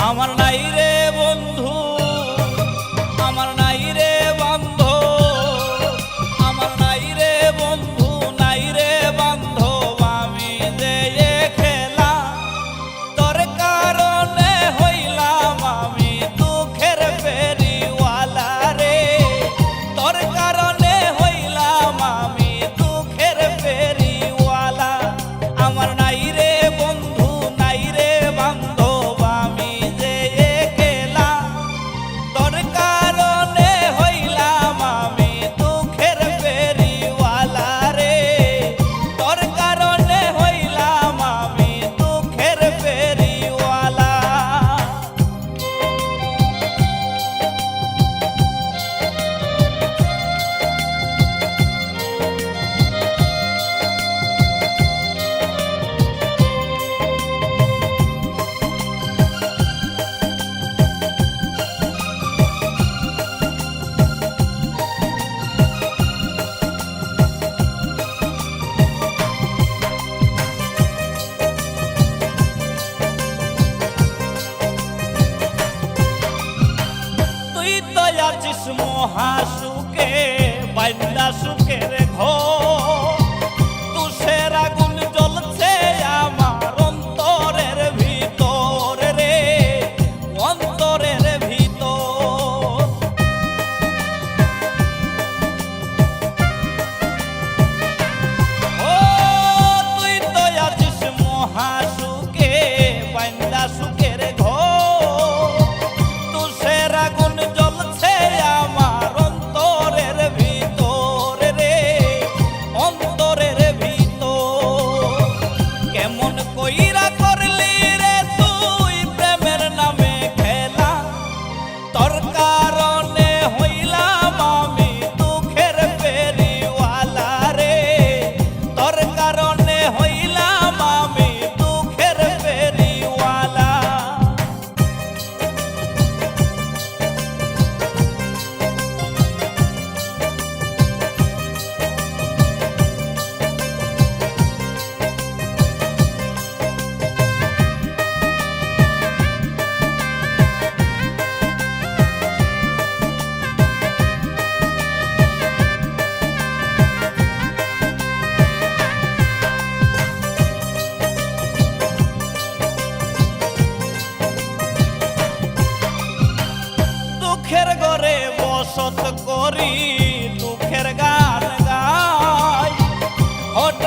আমার নাই রে বন্ধু, আমার নাই রে বান্ধব, আমার নাই রে বন্ধু, নাই রে বান্ধব। আমি যে খেলা তোর কারণে হইলাম আমি দুঃখের ফেরিওয়ালা রে, তোর কারণে হইলাম আমি দুঃখের ফেরিওয়ালা। আমার নাই রে বন্ধু, নাই রে বান্ধব, আমি যে খেলা তোর কারণে হইলাম আমি দুঃখের ফেরিওয়ালা রে, তোর কারণে হইলাম আমি দুঃখের ফেরিওয়ালা। তুই তো আছিস মহাসুখে বাইন্দা সুখের ঘর, তুষের আগুন জ্বলছে আমার অন্তরের ভিতর রে, অন্তরের ভিতর। ও তুই তো আছিস মহাসুখে বাইন্দা সুখের ঘর, তুষের আগুন জ্বলছে আমার অন্তরের ভিতর রে, অন্তরের ভিতর। কেমন কইরা করলি রে তুই প্রেমের নামে খেলা, তোর কারণে হইলাম আমি দুঃখের ফেরিওয়ালা রে, তোর কারণে হইলাম আমি দুঃখের ফেরিওয়ালা। দুঃখের ঘরে বসত করি, দুঃখের গান গাই, হঠাৎ